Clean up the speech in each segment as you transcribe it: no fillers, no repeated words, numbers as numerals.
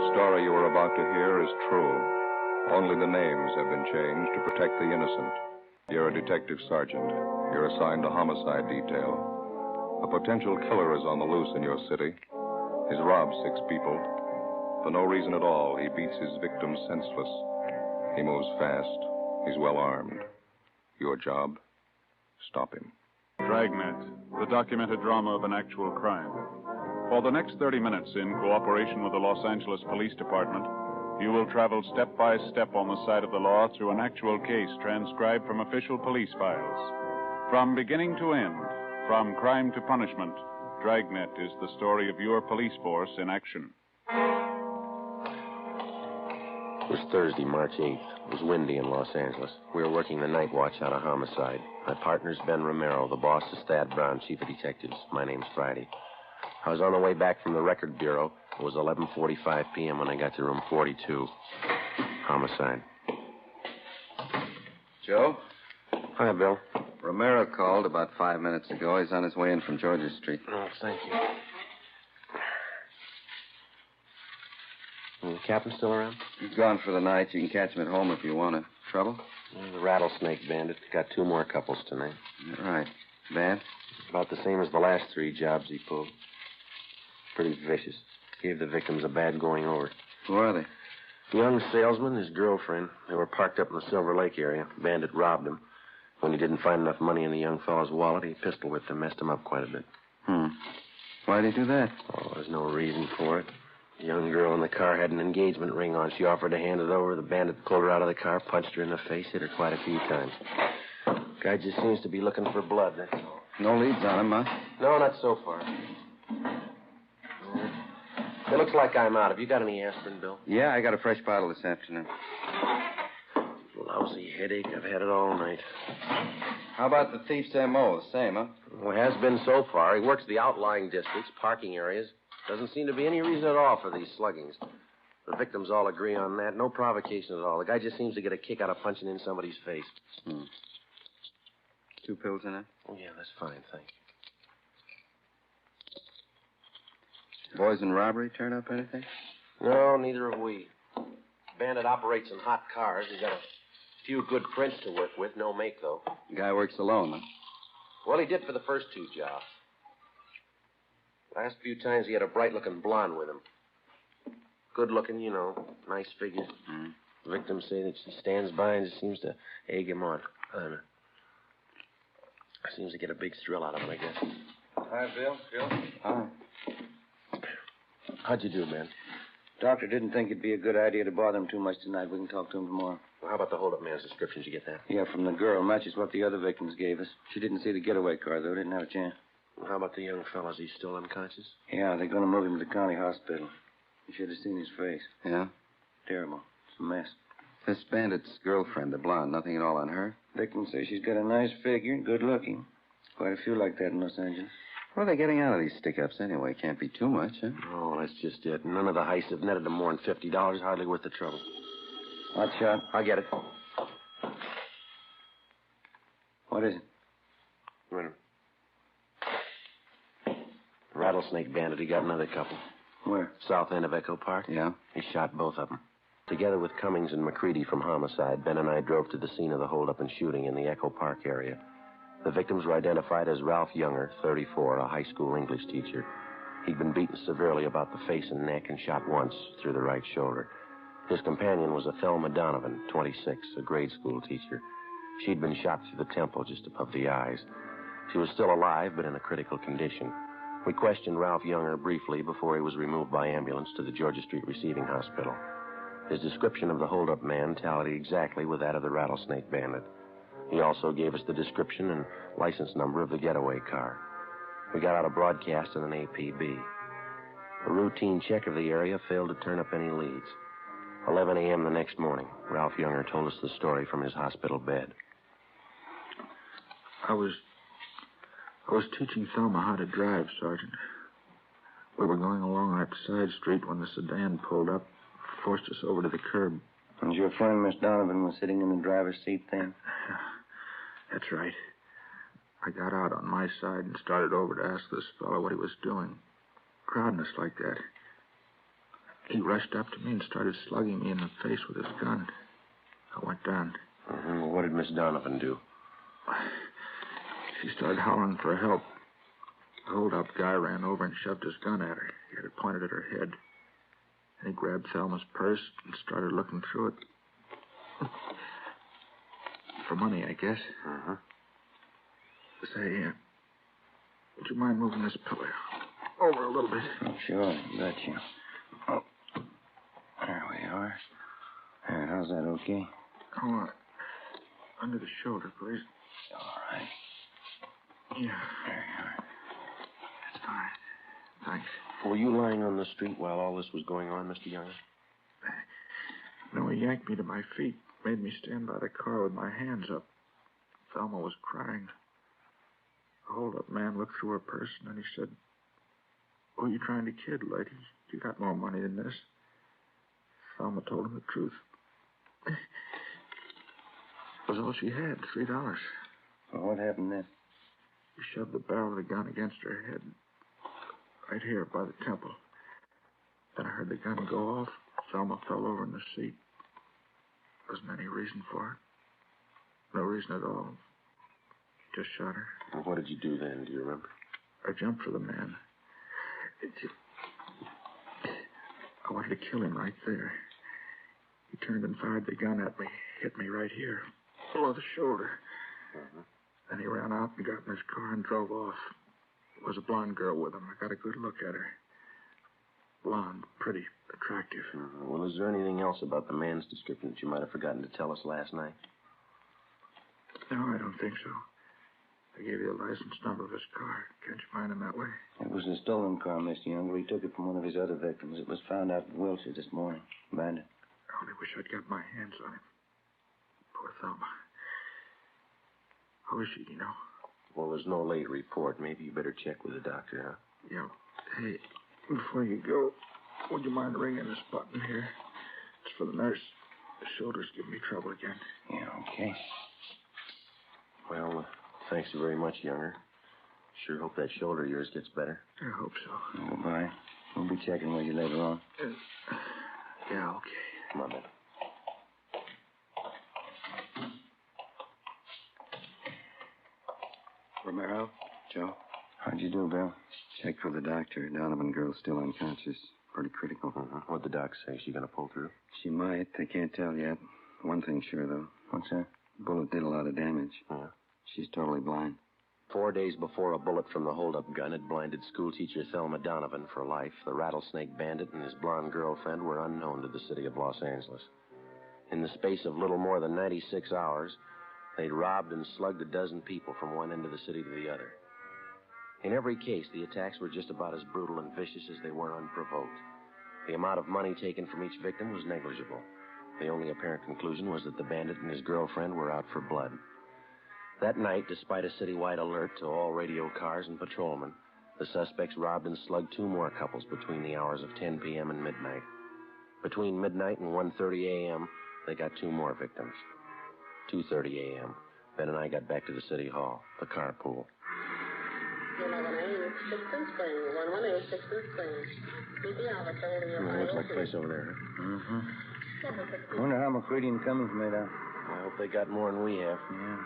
The story you are about to hear is true. Only the names have been changed to protect the innocent. You're a detective sergeant. You're assigned a homicide detail. A potential killer is on the loose in your city. He's robbed 6 people. For no reason at all, he beats his victims senseless. He moves fast. He's well armed. Your job, stop him. Dragnet, the documented drama of an actual crime. For the next 30 minutes, in cooperation with the Los Angeles Police Department, you will travel step by step on the side of the law through an actual case transcribed from official police files. From beginning to end, from crime to punishment, Dragnet is the story of your police force in action. It was Thursday, March 8th. It was windy in Los Angeles. We were working the night watch on a homicide. My partner's Ben Romero. The boss is Thad Brown, chief of detectives. My name's Friday. I was on the way back from the record bureau. It was 11:45 p.m. when I got to room 42. Homicide. Joe? Hi, Bill. Romero called about 5 minutes ago. He's on his way in from Georgia Street. Oh, thank you. The captain still around? He's gone for the night. You can catch him at home if you want to. Trouble? Well, the rattlesnake bandit got 2 more couples tonight. Right. Bad? About the same as the last 3 jobs he pulled. Pretty vicious. Gave the victims a bad going over. Who are they? Young salesman, his girlfriend. They were parked up in the Silver Lake area. Bandit robbed him. When he didn't find enough money in the young fellow's wallet, he pistol whipped him, messed him up quite a bit. Why'd he do that? Oh, there's no reason for it. The young girl in the car had an engagement ring on. She offered to hand it over. The bandit pulled her out of the car, punched her in the face, hit her quite a few times. Guy just seems to be looking for blood, that's all. No leads on him, huh? No, not so far. It looks like I'm out. Have you got any aspirin, Bill? Yeah, I got a fresh bottle this afternoon. Lousy headache. I've had it all night. How about the thief's M.O.? The same, huh? Well, it has been so far. He works the outlying districts, parking areas. Doesn't seem to be any reason at all for these sluggings. The victims all agree on that. No provocation at all. The guy just seems to get a kick out of punching in somebody's face. 2 pills in it? Oh, yeah, that's fine, thank you. Boys in robbery turn up anything? No, neither have we. Bandit operates in hot cars. He's got a few good prints to work with. No make, though. The guy works alone, huh? Well, he did for the first 2 jobs. Last few times he had a bright-looking blonde with him. Good-looking, you know, nice figure. Victims say that she stands by and just seems to egg him on. Seems to get a big thrill out of him, I guess. Hi, Bill. Joe? Hi. How'd you do, man? Doctor didn't think it'd be a good idea to bother him too much tonight. We can talk to him tomorrow. Well, how about the hold-up man's description? Did you get that? Yeah, from the girl. Matches what the other victims gave us. She didn't see the getaway car, though. Didn't have a chance. Well, how about the young fella? Is he still unconscious? Yeah, they're going to move him to the county hospital. You should have seen his face. Yeah? Terrible. It's a mess. This bandit's girlfriend, the blonde, nothing at all on her? Victim says she's got a nice figure and good looking. Quite a few like that in Los Angeles. What are they getting out of these stick-ups anyway? Can't be too much, huh? Oh, that's just it. None of the heists have netted them more than $50. Hardly worth the trouble. Hot shot. I'll get it. What is it? Wait a minute. Rattlesnake bandit. He got another couple. Where? South end of Echo Park. Yeah? He shot both of them. Together with Cummings and McCready from homicide, Ben and I drove to the scene of the holdup and shooting in the Echo Park area. The victims were identified as Ralph Younger, 34, a high school English teacher. He'd been beaten severely about the face and neck and shot once through the right shoulder. His companion was a Thelma Donovan, 26, a grade school teacher. She'd been shot through the temple just above the eyes. She was still alive, but in a critical condition. We questioned Ralph Younger briefly before he was removed by ambulance to the Georgia Street Receiving Hospital. His description of the holdup man tallied exactly with that of the rattlesnake bandit. He also gave us the description and license number of the getaway car. We got out a broadcast and an APB. A routine check of the area failed to turn up any leads. 11 a.m. the next morning, Ralph Younger told us the story from his hospital bed. I was teaching Thelma how to drive, Sergeant. We were going along that side street when the sedan pulled up, forced us over to the curb. And your friend, Miss Donovan, was sitting in the driver's seat then? That's right. I got out on my side and started over to ask this fellow what he was doing, crowding us like that. He rushed up to me and started slugging me in the face with his gun. I went down. Mm-hmm. Well, what did Miss Donovan do? She started hollering for help. The hold-up guy ran over and shoved his gun at her. He had it pointed at her head. And he grabbed Thelma's purse and started looking through it. For money, I guess. Uh-huh. Say, would you mind moving this pillow over a little bit? Sure, you betcha. Oh, there we are. There, how's that, okay? Oh, under the shoulder, please. All right. Yeah. There you are. That's fine. Thanks. Were you lying on the street while all this was going on, Mr. Younger? No, he yanked me to my feet, made me stand by the car with my hands up. Thelma was crying. The hold-up man looked through her purse, and then he said, "Who are you trying to kid, lady? You got more money than this." Thelma told him the truth. It was all she had, $3. Well, what happened then? He shoved the barrel of the gun against her head, right here by the temple. Then I heard the gun go off. Thelma fell over in the seat. There wasn't any reason for it. No reason at all. Just shot her. Well, what did you do then? Do you remember? I jumped for the man. I wanted to kill him right there. He turned and fired the gun at me. Hit me right here, below the shoulder. Uh-huh. Then he ran out and got in his car and drove off. There was a blonde girl with him. I got a good look at her. Blonde, pretty, attractive. Uh-huh. Well, is there anything else about the man's description that you might have forgotten to tell us last night? No, I don't think so. I gave you the license number of his car. Can't you find him that way? It was a stolen car, Mr. Younger. He took it from one of his other victims. It was found out in Wilshire this morning. Abandoned. I only wish I'd got my hands on him. Poor Thelma. How is she, do you know? Well, there's no late report. Maybe you better check with the doctor, huh? Yeah. Hey, before you go, would you mind ringing this button here? It's for the nurse. The shoulder's giving me trouble again. Yeah, okay. Well, thanks very much, Younger. Sure hope that shoulder of yours gets better. I hope so. Goodbye. We'll be checking with you later on. Yeah, okay. Come on, then. Romero? Joe? How'd you do, Bill? Checked with the doctor. Donovan girl's still unconscious. Pretty critical. Uh-huh. What'd the doc say? Is she gonna pull through? She might. They can't tell yet. One thing's sure, though. What's that? Bullet did a lot of damage. Yeah. She's totally blind. 4 days before a bullet from the hold-up gun had blinded schoolteacher Thelma Donovan for life, the rattlesnake bandit and his blonde girlfriend were unknown to the city of Los Angeles. In the space of little more than 96 hours, they'd robbed and slugged a dozen people from one end of the city to the other. In every case, the attacks were just about as brutal and vicious as they were unprovoked. The amount of money taken from each victim was negligible. The only apparent conclusion was that the bandit and his girlfriend were out for blood. That night, despite a citywide alert to all radio cars and patrolmen, the suspects robbed and slugged 2 more couples between the hours of 10 p.m. and midnight. Between midnight and 1:30 a.m., they got 2 more victims. 2:30 a.m., Ben and I got back to the city hall, the carpool. 11A, Sixth Spring, 118 Sixth Spring. Meet the officer. Looks like a place over there, huh? Mm-hmm. Wonder how McCready and Cummings made out. I hope they got more than we have. Yeah.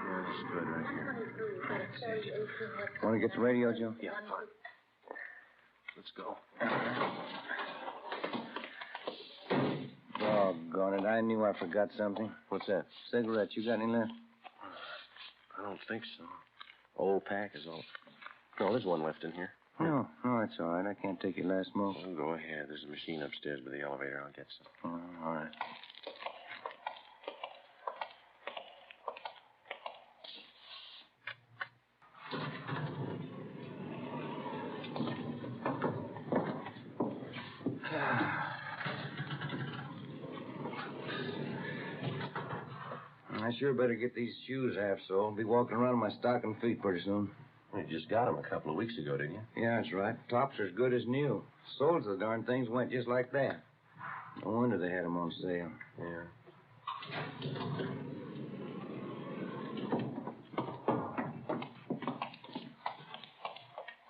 Yeah, this is good right here. Want to get the radio, Joe? Yeah, fine. Let's go. Doggone it. I knew I forgot something. What's that? Cigarettes. You got any left? I don't think so. Old pack is all. No, there's one left in here. No, that's all right. I can't take your last smoke. Well, go ahead. There's a machine upstairs by the elevator. I'll get some. All right. I sure better get these shoes half soled. I'll be walking around in my stocking feet pretty soon. You just got them a couple of weeks ago, didn't you? Yeah, that's right. Tops are as good as new. Soles of the darn things went just like that. No wonder they had them on sale. Yeah.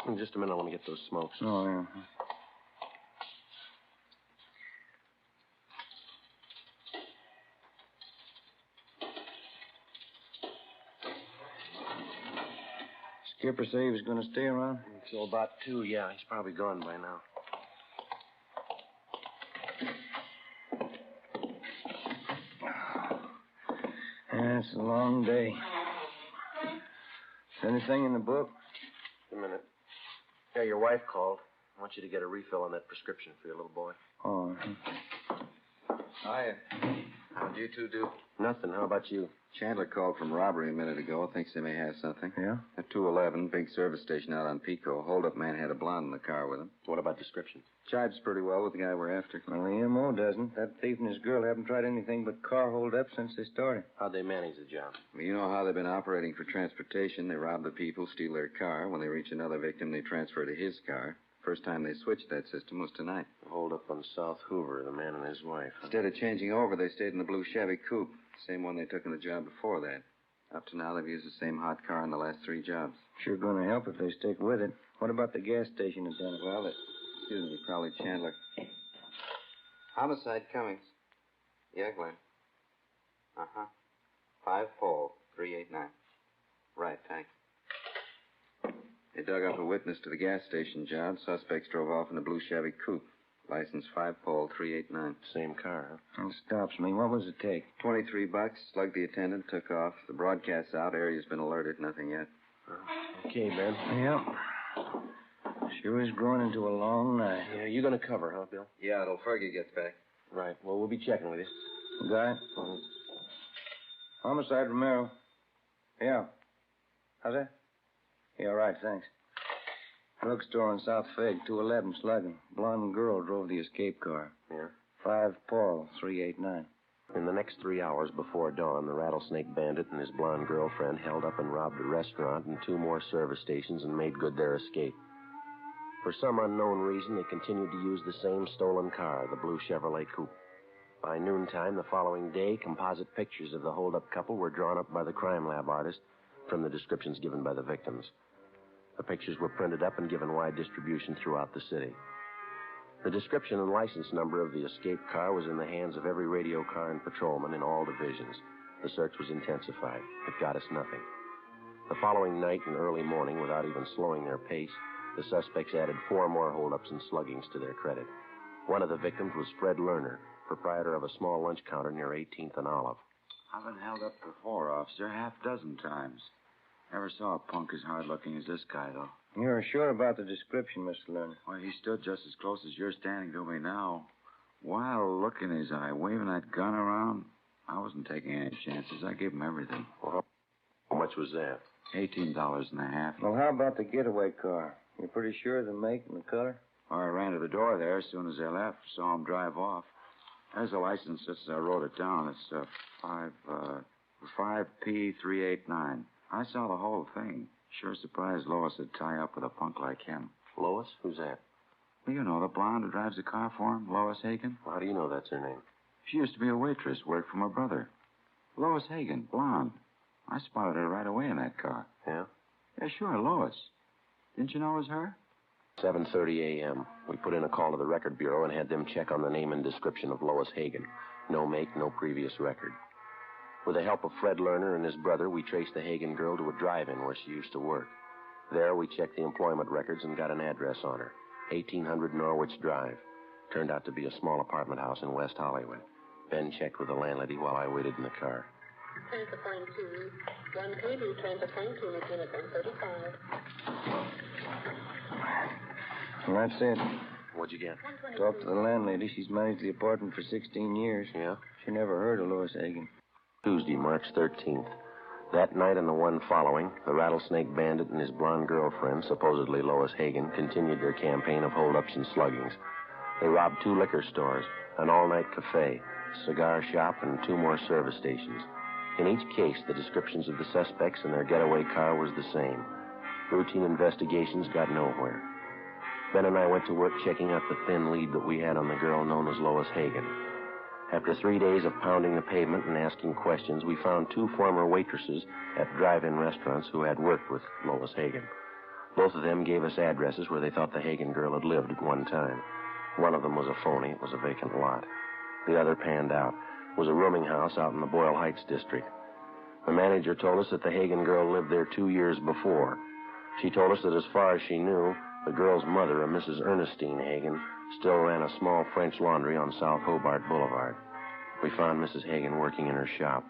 In just a minute, I want to get those smokes. Oh, yeah. Skipper say he was going to stay around? Until about 2, yeah. He's probably gone by now. Yeah, it's a long day. Is anything in the book? Just a minute. Yeah, your wife called. I want you to get a refill on that prescription for your little boy. Oh. Hiya. How'd you two do? Nothing. How about you? Chandler called from robbery a minute ago. Thinks they may have something. Yeah? At 211, big service station out on Pico. Hold-up man had a blonde in the car with him. What about description? Jibes pretty well with the guy we're after. Well, the M.O. doesn't. That thief and his girl haven't tried anything but car hold-up since they started. How'd they manage the job? Well, you know how they've been operating for transportation. They rob the people, steal their car. When they reach another victim, they transfer to his car. First time they switched that system was tonight. Hold up on South Hoover, the man and his wife. Instead of changing over, they stayed in the blue Chevy coupe. Same one they took in the job before that. Up to now, they've used the same hot car in the last 3 jobs. Sure going to help if they stick with it. What about the gas station attendant? Well, excuse me, probably Chandler. Homicide Cummings. Yeah, Glenn. Uh-huh. 5 Paul, 389. Right, thanks. They dug up a witness to the gas station job. Suspects drove off in a blue Chevy coupe. License 5 Paul 389. Same car, huh? That stops me. What was the take? $23. Slugged the attendant, took off. The broadcast's out. Area's been alerted. Nothing yet. Okay, Ben. Yep. Sure is growing into a long night. Yeah, you gonna cover, huh, Bill? Yeah, till Fergie gets back. Right. Well, we'll be checking with you. Guy? Homicide Romero. Yeah. How's that? Yeah, right, thanks. Drugstore on South Fig, 211, slugging. Blonde girl drove the escape car. Yeah? 5 Paul, 389. In the next 3 hours before dawn, the Rattlesnake Bandit and his blonde girlfriend held up and robbed a restaurant and 2 more service stations and made good their escape. For some unknown reason, they continued to use the same stolen car, the blue Chevrolet coupe. By noontime the following day, composite pictures of the hold-up couple were drawn up by the crime lab artist from the descriptions given by the victims. The pictures were printed up and given wide distribution throughout the city. The description and license number of the escape car was in the hands of every radio car and patrolman in all divisions. The search was intensified. It got us nothing. The following night and early morning, without even slowing their pace, the suspects added 4 more holdups and sluggings to their credit. One of the victims was Fred Lerner, proprietor of a small lunch counter near 18th and Olive. I've been held up before, officer, 6 times. Never saw a punk as hard-looking as this guy, though. You're sure about the description, Mr. Lerner? Well, he stood just as close as you're standing to me now. Wild look in his eye, waving that gun around. I wasn't taking any chances. I gave him everything. Well, how much was that? $18.50. Well, how about the getaway car? You're pretty sure of the make and the color? Well, I ran to the door there as soon as they left. Saw him drive off. There's a license. I wrote it down. It's 5P389. I saw the whole thing. Sure surprised Lois would tie up with a punk like him. Lois? Who's that? Well, you know, the blonde who drives the car for him, Lois Hagen. Well, how do you know that's her name? She used to be a waitress, worked for my brother. Lois Hagen, blonde. I spotted her right away in that car. Yeah? Yeah, sure, Lois. Didn't you know it was her? 7:30 a.m. We put in a call to the record bureau and had them check on the name and description of Lois Hagen. No make, no previous record. With the help of Fred Lerner and his brother, we traced the Hagen girl to a drive-in where she used to work. There, we checked the employment records and got an address on her. 1800 Norwich Drive. Turned out to be a small apartment house in West Hollywood. Ben checked with the landlady while I waited in the car. Train to point 2. 1 KB, train to point 2, unit 135. Well, that's it. What'd you get? Talked to the landlady. She's managed the apartment for 16 years. Yeah? She never heard of Lois Hagen. Tuesday, March 13th. That night and the one following, the Rattlesnake Bandit and his blonde girlfriend, supposedly Lois Hagen, continued their campaign of holdups and sluggings. They robbed 2 liquor stores, an all-night cafe, a cigar shop, and 2 more service stations. In each case, the descriptions of the suspects and their getaway car was the same. Routine investigations got nowhere. Ben and I went to work checking out the thin lead that we had on the girl known as Lois Hagen. After 3 days of pounding the pavement and asking questions, we found 2 former waitresses at drive-in restaurants who had worked with Lois Hagen. Both of them gave us addresses where they thought the Hagen girl had lived at one time. One of them was a phony. It was a vacant lot. The other panned out. It was a rooming house out in the Boyle Heights district. The manager told us that the Hagen girl lived there 2 years before. She told us that as far as she knew, the girl's mother, a Mrs. Ernestine Hagen, still ran a small French laundry on South Hobart Boulevard. We found Mrs. Hagen working in her shop.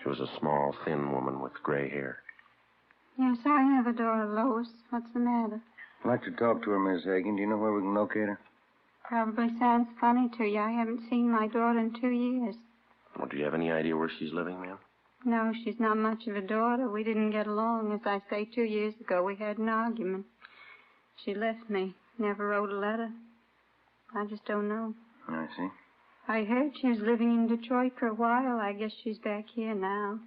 She was a small, thin woman with gray hair. Yes, I have a daughter, Lois. What's the matter? I'd like to talk to her, Miss Hagen. Do you know where we can locate her? Probably sounds funny to you. I haven't seen my daughter in 2 years. Well, do you have any idea where she's living, ma'am? No, she's not much of a daughter. We didn't get along. As I say, 2 years ago we had an argument. She left me. Never wrote a letter. I just don't know. I see. I heard she was living in Detroit for a while. I guess she's back here now.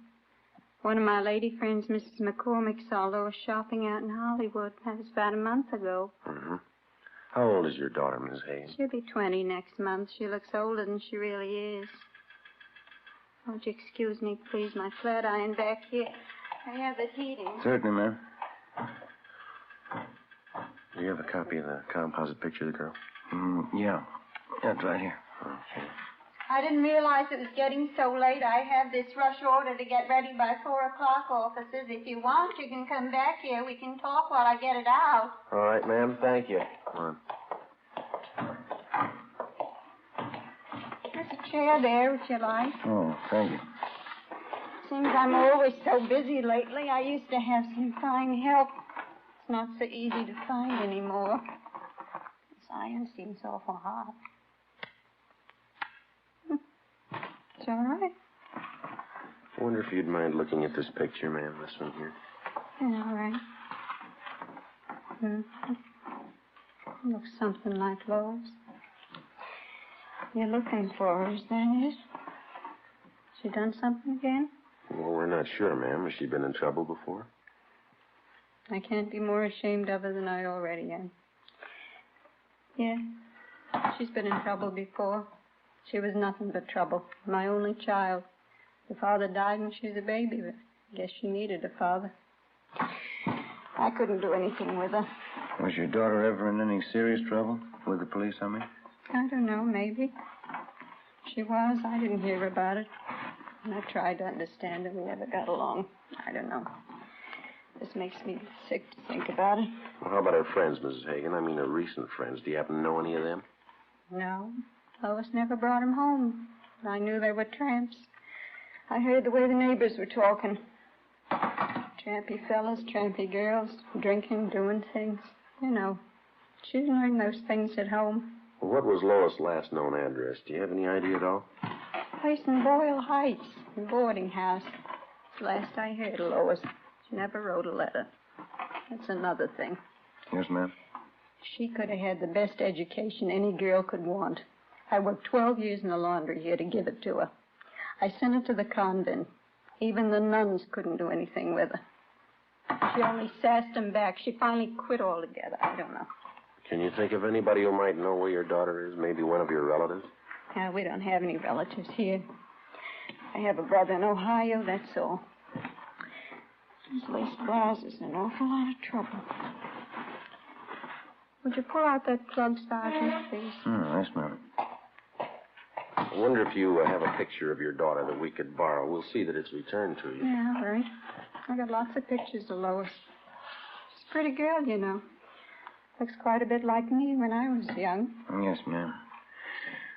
One of my lady friends, Mrs. McCormick, saw Lois shopping out in Hollywood. That was about a month ago. Mm-hmm. How old is your daughter, Miss Hagen? She'll be 20 next month. She looks older than she really is. Won't you excuse me, please? My flat iron back here. I have it heating. Certainly, ma'am. Do you have a copy of the composite picture of the girl? Yeah. That's right here. Okay. I didn't realize it was getting so late. I have this rush order to get ready by 4 o'clock, officers. If you want, you can come back here. We can talk while I get it out. All right, ma'am. Thank you. Come on. There's a chair there, would you like? Oh, thank you. Seems I'm always so busy lately. I used to have some fine help. It's not so easy to find anymore. This iron seems awful hot. It's all right. I wonder if you'd mind looking at this picture, ma'am, this one here. Yeah, all right. Looks something like Lois. You're looking for her, is that it? She done something again? Well, we're not sure, ma'am. Has she been in trouble before? I can't be more ashamed of her than I already am. Yeah, she's been in trouble before. She was nothing but trouble. My only child. Her father died when she was a baby, but I guess she needed a father. I couldn't do anything with her. Was your daughter ever in any serious trouble? With the police, I mean? I don't know, maybe. She was. I didn't hear about it. And I tried to understand her. We never got along. I don't know. This makes me sick to think about it. Well, how about her friends, Mrs. Hagen? I mean, her recent friends. Do you happen to know any of them? No. Lois never brought them home. I knew they were tramps. I heard the way the neighbors were talking. Trampy fellas, trampy girls, drinking, doing things. You know, she didn't learn those things at home. Well, what was Lois' last known address? Do you have any idea at all? Place in Boyle Heights, a boarding house. Last I heard of Lois, she never wrote a letter. That's another thing. Yes, ma'am. She could have had the best education any girl could want. I worked 12 years in the laundry here to give it to her. I sent her to the convent. Even the nuns couldn't do anything with her. She only sassed them back. She finally quit altogether. I don't know. Can you think of anybody who might know where your daughter is? Maybe one of your relatives? We don't have any relatives here. I have a brother in Ohio, that's all. These lace blouses are an awful lot of trouble. Would you pull out that plug, Sergeant, please? Yes, ma'am. I wonder if you have a picture of your daughter that we could borrow. We'll see that it's returned to you. Yeah, all right. I got lots of pictures of Lois. She's a pretty girl, you know. Looks quite a bit like me when I was young. Yes, ma'am.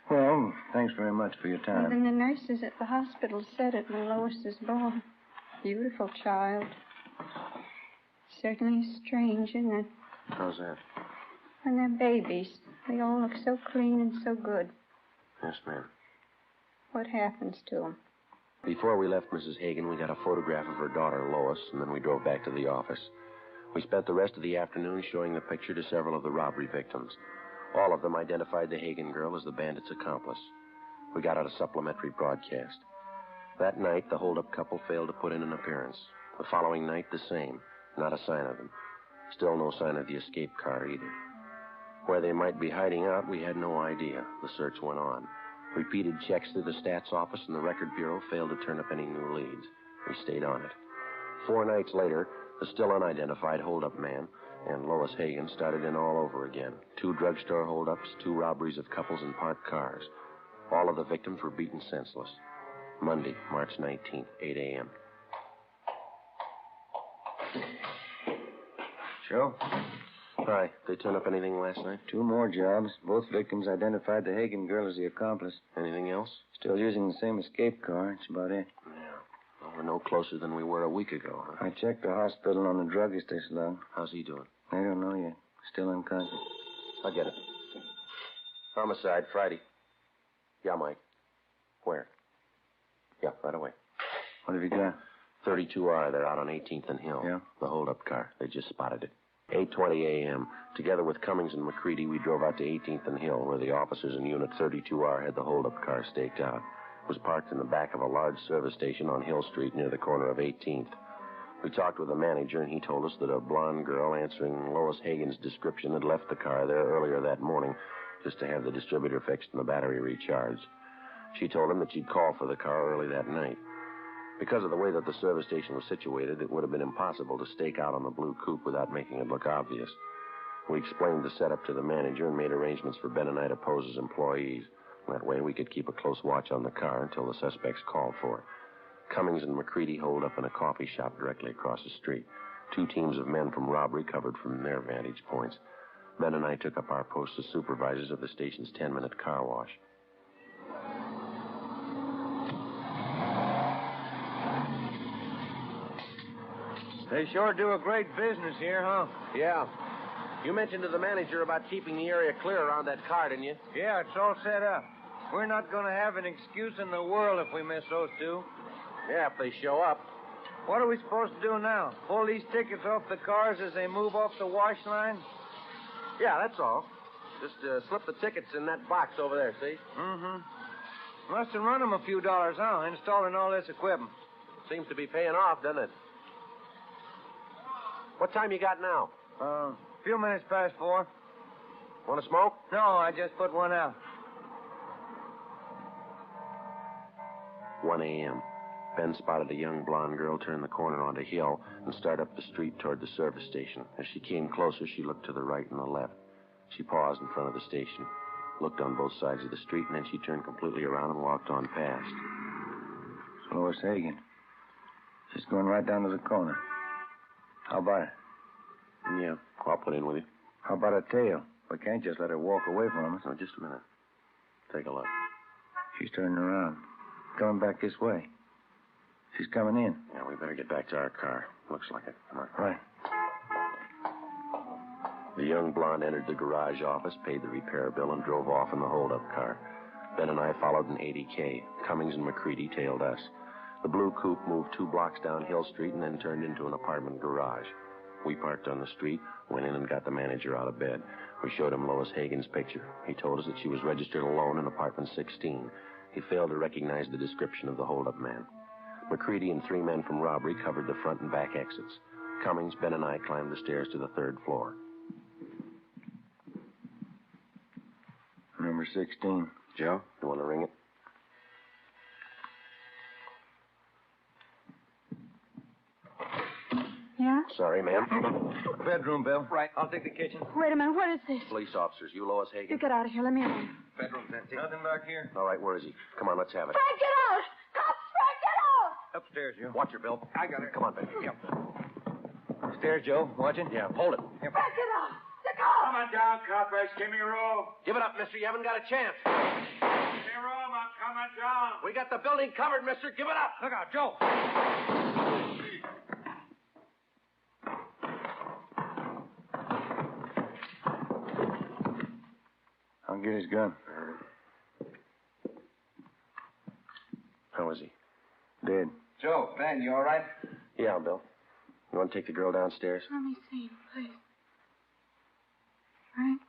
Well, thanks very much for your time. Even the nurses at the hospital said it when Lois was born. Beautiful child. Certainly strange, isn't it? How's that? When they're babies, they all look so clean and so good. Yes, ma'am. What happens to them? Before we left Mrs. Hagen, we got a photograph of her daughter, Lois, and then we drove back to the office. We spent the rest of the afternoon showing the picture to several of the robbery victims. All of them identified the Hagen girl as the bandit's accomplice. We got out a supplementary broadcast. That night, the holdup couple failed to put in an appearance. The following night, the same. Not a sign of them. Still no sign of the escape car either. Where they might be hiding out, we had no idea. The search went on. Repeated checks through the stats office and the record bureau failed to turn up any new leads. We stayed on it. 4 nights later, the still unidentified holdup man and Lois Hagen started in all over again. 2 drugstore holdups, 2 robberies of couples in parked cars. All of the victims were beaten senseless. Monday, March 19th, 8 a.m. Joe? Hi. They turn up anything last night? 2 more jobs. Both victims identified the Hagen girl as the accomplice. Anything else? Still using the same escape car. That's about it. Yeah. Well, we're no closer than we were a week ago, huh? I checked the hospital on the druggist they slugged. How's he doing? I don't know yet. Still unconscious. I'll get it. Homicide, Friday. Yeah, Mike. Where? Yeah, right away. What have you got? 32R. They're out on 18th and Hill. Yeah? The holdup car. They just spotted it. 8:20 a.m. Together with Cummings and McCready, we drove out to 18th and Hill, where the officers in Unit 32R had the holdup car staked out. It was parked in the back of a large service station on Hill Street near the corner of 18th. We talked with the manager, and he told us that a blonde girl answering Lois Hagen's description had left the car there earlier that morning just to have the distributor fixed and the battery recharged. She told him that she'd call for the car early that night. Because of the way that the service station was situated, it would have been impossible to stake out on the blue coupe without making it look obvious. We explained the setup to the manager and made arrangements for Ben and I to pose as employees. That way we could keep a close watch on the car until the suspects called for it. Cummings and McCready holed up in a coffee shop directly across the street. 2 teams of men from robbery covered from their vantage points. Ben and I took up our posts as supervisors of the station's 10-minute car wash. They sure do a great business here, huh? Yeah. You mentioned to the manager about keeping the area clear around that car, didn't you? Yeah, it's all set up. We're not going to have an excuse in the world if we miss those 2. Yeah, if they show up. What are we supposed to do now? Pull these tickets off the cars as they move off the wash line? Yeah, that's all. Just slip the tickets in that box over there, see? Mm-hmm. Must have run them a few dollars, huh, installing all this equipment. Seems to be paying off, doesn't it? What time you got now? A few minutes past 4. Want to smoke? No, I just put one out. 1 a.m. Ben spotted a young blonde girl turn the corner onto Hill and start up the street toward the service station. As she came closer, she looked to the right and the left. She paused in front of the station, looked on both sides of the street, and then she turned completely around and walked on past. It's Lois Hagen. She's going right down to the corner. How about it? Yeah, I'll put in with you. How about a tail? We can't just let her walk away from us. No, just a minute. Take a look. She's turning around. Coming back this way. She's coming in. Yeah, we better get back to our car. Looks like it. Come on. Right. The young blonde entered the garage office, paid the repair bill, and drove off in the hold-up car. Ben and I followed in 80K. Cummings and McCready tailed us. The blue coupe moved 2 blocks down Hill Street and then turned into an apartment garage. We parked on the street, went in and got the manager out of bed. We showed him Lois Hagen's picture. He told us that she was registered alone in apartment 16. He failed to recognize the description of the hold-up man. McCready and 3 men from robbery covered the front and back exits. Cummings, Ben, and I climbed the stairs to the 3rd floor. Number 16. Joe, you want to ring it? Yeah? Sorry, ma'am. Bedroom, Bill. Right. I'll take the kitchen. Wait a minute. What is this? Police officers, you Lois Hagen? You get out of here. Let me in. Bedroom's empty. Nothing back here. All right, where is he? Come on, let's have it. Frank, get out! Cops, Frank, get out! Upstairs, Joe. Watch her, Bill. I got her. Come on, baby. Yep. Upstairs, Joe. Watching? Yeah, hold it. Frank, get out! The cops! Come on down, coppers. Give me room. Give it up, mister. You haven't got a chance. Give me room. I'm coming down. We got the building covered, mister. Give it up. Look out, Joe. I'll get his gun. How is he? Dead. Joe, Ben, you all right? Yeah, Bill. You want to take the girl downstairs? Let me see him, please. Frank,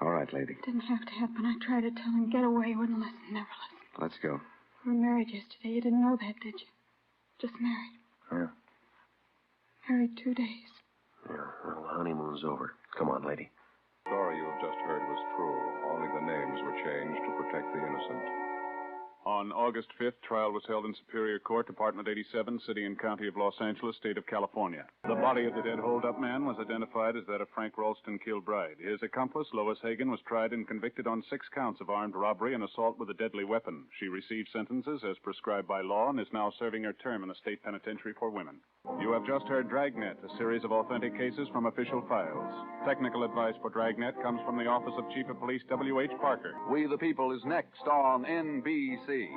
All right, lady. it didn't have to happen. I tried to tell him, get away. He wouldn't listen, never listened. Let's go. We were married yesterday. You didn't know that, did you? Just married. Yeah. Married 2 days. Yeah, well, the honeymoon's over. Come on, lady. The story you have just heard was true. Only the names were changed to protect the innocent. On August 5th, trial was held in Superior Court, Department 87, City and County of Los Angeles, State of California. The body of the dead hold-up man was identified as that of Frank Ralston Kilbride. His accomplice, Lois Hagen, was tried and convicted on 6 counts of armed robbery and assault with a deadly weapon. She received sentences as prescribed by law and is now serving her term in the state penitentiary for women. You have just heard Dragnet, a series of authentic cases from official files. Technical advice for Dragnet comes from the Office of Chief of Police W.H. Parker. We the People is next on NBC.